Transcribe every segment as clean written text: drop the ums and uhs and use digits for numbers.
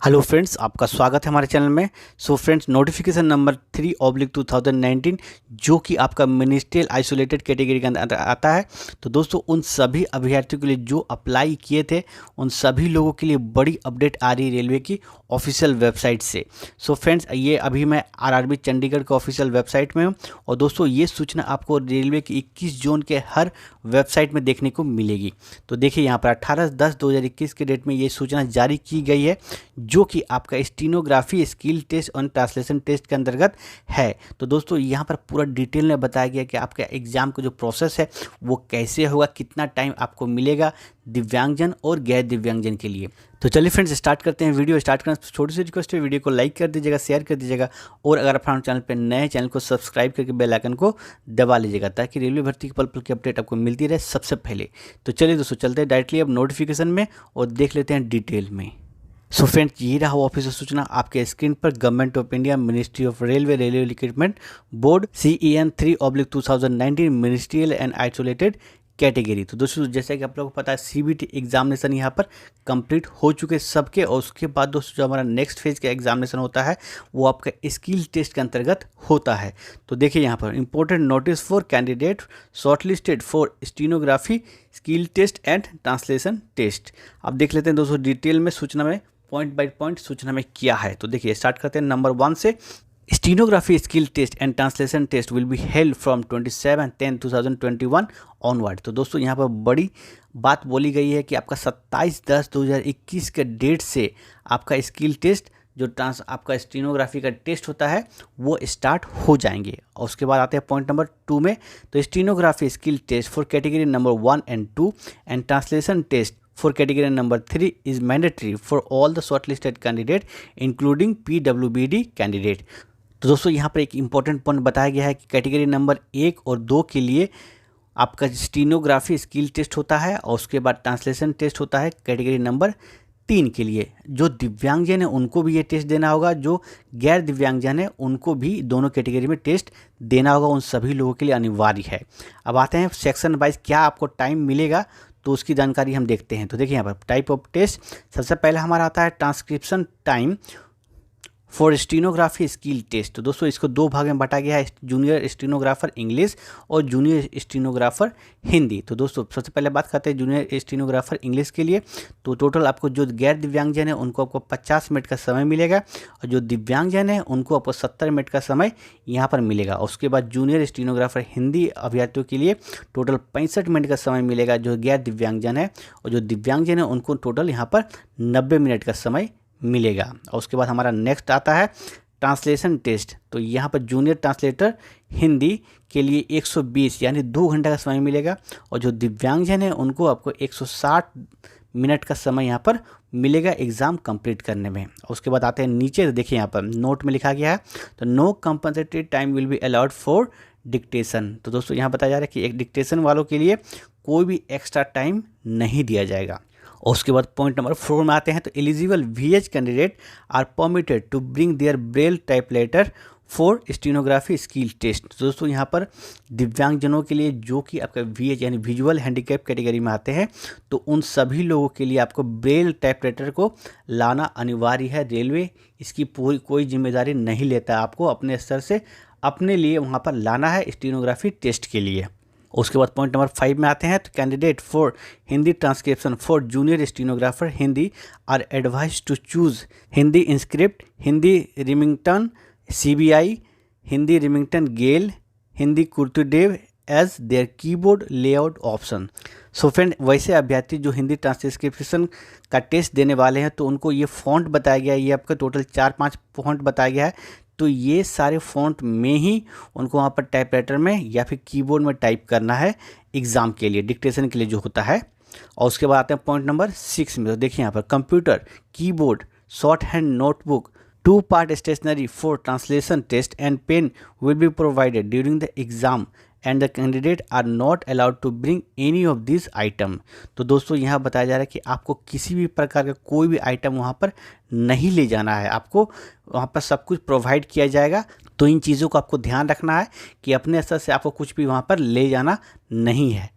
Hello friends, आपका स्वागत है हमारे चैनल में। सो फ्रेंड्स, नोटिफिकेशन नंबर 3/2019 जो कि आपका मिनिस्ट्रियल आइसोलेटेड कैटेगरी के अंदर आता है। तो दोस्तों, उन सभी अभ्यर्थियों के लिए जो अप्लाई किए थे, उन सभी लोगों के लिए बड़ी अपडेट आ रही है रेलवे की ऑफिशियल वेबसाइट से। सो फ्रेंड्स, ये अभी मैं आरआरबी चंडीगढ़ के ऑफिशियल वेबसाइट में हूँ और दोस्तों ये सूचना आपको रेलवे की 21 जोन के हर वेबसाइट में देखने को मिलेगी। तो देखिए यहाँ पर 18/10/2021 के डेट में ये सूचना जारी की गई है, जो कि आपका स्टीनोग्राफी स्किल टेस्ट और ट्रांसलेशन टेस्ट के अंतर्गत है। तो दोस्तों यहाँ पर पूरा डिटेल में बताया गया कि आपका एग्ज़ाम का जो प्रोसेस है वो कैसे होगा, कितना टाइम आपको मिलेगा दिव्यांगजन और गैर दिव्यांगजन के लिए। तो चलिए फ्रेंड्स, स्टार्ट करते हैं। वीडियो स्टार्ट करना छोटी सी रिक्वेस्ट है, वीडियो को लाइक कर दीजिएगा, शेयर कर दीजिएगा और अगर आप हमारे चैनल पर नए, चैनल को सब्सक्राइब करके बेल आइकन को दबा लीजिएगा ताकि रेलवे भर्ती की पल पल की अपडेट आपको मिलती रहे सबसे पहले। तो चलिए दोस्तों, चलते हैं डायरेक्टली अब नोटिफिकेशन में और देख लेते हैं डिटेल में। सो फ्रेंड्स, ये रहा ऑफिशियल सूचना आपके स्क्रीन पर। Government of India, ministry of railway, railway recruitment board, CEN 3/2019 ministerial and isolated category. तो दोस्तों, जैसे कि आप लोगों को पता है, CBT एग्जामिनेशन यहाँ पर कंप्लीट हो चुके सबके और उसके बाद दोस्तों जो हमारा नेक्स्ट फेज का एग्जामिनेशन होता है वो आपका स्किल टेस्ट के अंतर्गत होता है। तो देखिए यहाँ पर important notice for candidate shortlisted for stenography skill test and translation test. अब देख लेते हैं दोस्तों डिटेल में सूचना में, पॉइंट बाय पॉइंट सूचना में क्या है। तो देखिए स्टार्ट करते हैं नंबर 1 से। Stenography skill test and translation test will be held from 27/10/2021 onward. तो दोस्तों यहाँ पर बड़ी बात बोली गई है कि आपका 27/10/2021 के डेट से आपका स्किल टेस्ट जो आपका स्टीनोग्राफी का टेस्ट होता है वो स्टार्ट हो जाएंगे। और उसके बाद आते हैं पॉइंट नंबर 2 में। तो stenography skill test for category number 1 and 2 and translation test for category number 3 is mandatory for all the shortlisted candidate including PWBD candidate। तो दोस्तों यहाँ पर एक इम्पॉर्टेंट पॉइंट बताया गया है कि कैटेगरी नंबर 1 और 2 के लिए आपका स्टीनोग्राफी स्किल टेस्ट होता है और उसके बाद ट्रांसलेशन टेस्ट होता है कैटेगरी नंबर 3 के लिए। जो दिव्यांगजन है उनको भी ये टेस्ट देना होगा, जो गैर दिव्यांगजन है उनको भी दोनों कैटेगरी में टेस्ट देना होगा, उन सभी लोगों के लिए अनिवार्य है। अब आते हैं सेक्शन वाइज क्या आपको टाइम मिलेगा, तो उसकी जानकारी हम देखते हैं। तो देखिए यहाँ पर टाइप ऑफ टेस्ट सबसे पहले हमारा आता है transcription time for stenography skill test. तो दोस्तों इसको 2 भाग में बांटा गया है, जूनियर स्टीनोग्राफर इंग्लिश और जूनियर स्टीनोग्राफर हिंदी। तो दोस्तों सबसे पहले बात करते हैं जूनियर स्टीनोग्राफर इंग्लिश के लिए। तो टोटल आपको जो गैर दिव्यांगजन है उनको आपको 50 मिनट का समय मिलेगा और जो दिव्यांगजन है उनको आपको 70 मिनट का समय यहाँ पर मिलेगा। और उसके बाद जूनियर स्टीनोग्राफर हिंदी अभ्यर्थियों के लिए टोटल 65 मिनट का समय मिलेगा जो गैर दिव्यांगजन है, और जो दिव्यांगजन है उनको टोटल यहाँ पर 90 मिनट का समय मिलेगा। और उसके बाद हमारा नेक्स्ट आता है ट्रांसलेशन टेस्ट। तो यहाँ पर जूनियर ट्रांसलेटर हिंदी के लिए 120 यानी 2 घंटे का समय मिलेगा, और जो दिव्यांगजन है उनको आपको 160 मिनट का समय यहाँ पर मिलेगा एग्ज़ाम कंप्लीट करने में। और उसके बाद आते हैं नीचे, देखिए यहाँ पर नोट में लिखा गया है, तो no compensatory time will be allowed for dictation. तो दोस्तों यहाँ बताया जा रहा है कि एक डिक्टेशन वालों के लिए कोई भी एक्स्ट्रा टाइम नहीं दिया जाएगा। और उसके बाद पॉइंट नंबर 4 में आते हैं। तो eligible VH candidate are permitted to bring their braille typewriter for stenography skill test. तो दोस्तों यहाँ पर दिव्यांगजनों के लिए जो कि आपका VH यानी विजुअल हैंडीकैप कैटेगरी में आते हैं, तो उन सभी लोगों के लिए आपको ब्रेल टाइपराइटर को लाना अनिवार्य है। रेलवे इसकी पूरी कोई जिम्मेदारी नहीं लेता, आपको अपने स्तर से अपने लिए वहाँ पर लाना है स्टीनोग्राफी टेस्ट के लिए। उसके बाद पॉइंट नंबर 5 में आते हैं। तो candidate for Hindi transcription for junior stenographer Hindi are advise to choose Hindi Inscript, Hindi Remington CBI, Hindi Remington GAIL, Hindi Krutidev as their keyboard layout option. So friend, वैसे अभ्यर्थी जो हिंदी ट्रांसक्रिप्शन का टेस्ट देने वाले हैं तो उनको ये फ़ॉन्ट बताया गया है, ये आपका टोटल 4-5 फ़ॉन्ट बताया गया है। तो ये सारे फ़ॉन्ट में ही उनको वहाँ पर टाइपराइटर में या फिर कीबोर्ड में टाइप करना है एग्ज़ाम के लिए, डिक्टेशन के लिए जो होता है। और उसके बाद आते हैं पॉइंट नंबर 6 में। तो देखिए यहाँ पर computer, keyboard, short hand notebook, 2 part stationery for translation test and pen will be provided during the exam and the candidate are not allowed to bring any of this item. तो दोस्तों यहाँ बताया जा रहा है कि आपको किसी भी प्रकार का कोई भी आइटम वहाँ पर नहीं ले जाना है, आपको वहाँ पर सब कुछ प्रोवाइड किया जाएगा। तो इन चीज़ों को आपको ध्यान रखना है कि अपने स्तर से आपको कुछ भी वहाँ पर ले जाना नहीं है।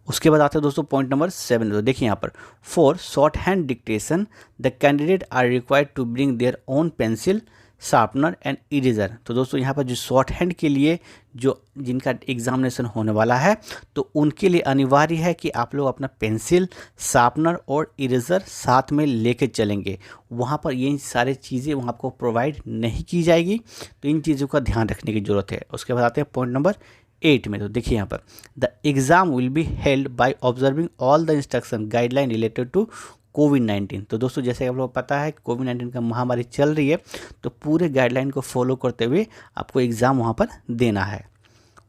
उसके बाद आते हैं दोस्तों पॉइंट नंबर 7। तो देखिए यहाँ पर, for short hand dictation the candidate are required to bring their own pencil, sharpener and eraser. तो दोस्तों यहाँ पर जो शॉर्ट हैंड के लिए जो जिनका एग्जामिनेशन होने वाला है, तो उनके लिए अनिवार्य है कि आप लोग अपना पेंसिल, शार्पनर और इरेजर साथ में लेके चलेंगे। वहाँ पर ये सारी चीज़ें वहाँ आपको प्रोवाइड नहीं की जाएगी, तो इन चीज़ों का ध्यान रखने की ज़रूरत है। उसके बाद आते हैं पॉइंट नंबर 8 में। तो देखिए यहाँ पर, the exam will be held by observing all the instruction guideline related to कोविड-19। तो दोस्तों जैसे आप लोग पता है कोविड-19 का महामारी चल रही है, तो पूरे गाइडलाइन को फॉलो करते हुए आपको एग्ज़ाम वहाँ पर देना है।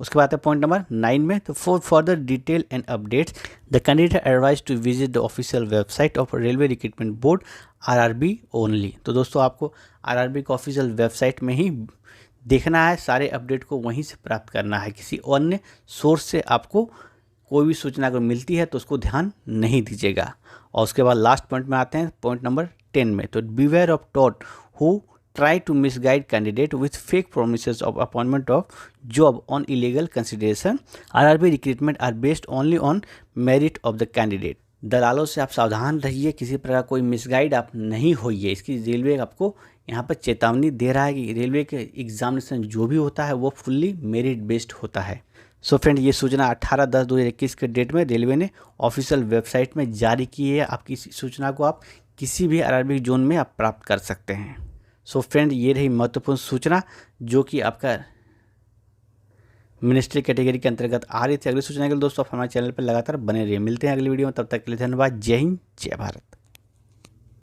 उसके बाद है पॉइंट नंबर 9 में। तो for further detail and updates the candidate advise to visit the official website of railway recruitment board RRB only. तो दोस्तों आपको आरआरबी का ऑफिशियल वेबसाइट में ही देखना है, सारे अपडेट को वहीं से प्राप्त करना है, किसी अन्य सोर्स से आपको कोई भी सूचना अगर मिलती है तो उसको ध्यान नहीं दीजिएगा। और उसके बाद लास्ट पॉइंट में आते हैं पॉइंट नंबर 10 में। तो beware of touts who try to misguide candidate with fake promises of appointment of job on illegal consideration. RRB recruitment are based only on merit of the candidate. दलालों से आप सावधान रहिए, किसी प्रकार कोई मिसगाइड आप नहीं होइए। इसकी रेलवे आपको यहाँ पर चेतावनी दे रहा है कि रेलवे के एग्जामिनेशन जो भी होता है वो फुल्ली मेरिट बेस्ड होता है। सो फ्रेंड, ये सूचना 18/10/2021 के डेट में रेलवे ने ऑफिशियल वेबसाइट में जारी की है। आपकी इस सूचना को आप किसी भी आरआरबी जोन में आप प्राप्त कर सकते हैं। सो फ्रेंड, ये रही महत्वपूर्ण सूचना जो कि आपका मिनिस्ट्री कैटेगरी के अंतर्गत आ रही थी। अगली सूचना के लिए दोस्तों आप हमारे चैनल पर लगातार बने रहिए। मिलते हैं अगली वीडियो में, तब तक के लिए धन्यवाद। जय हिंद, जय भारत।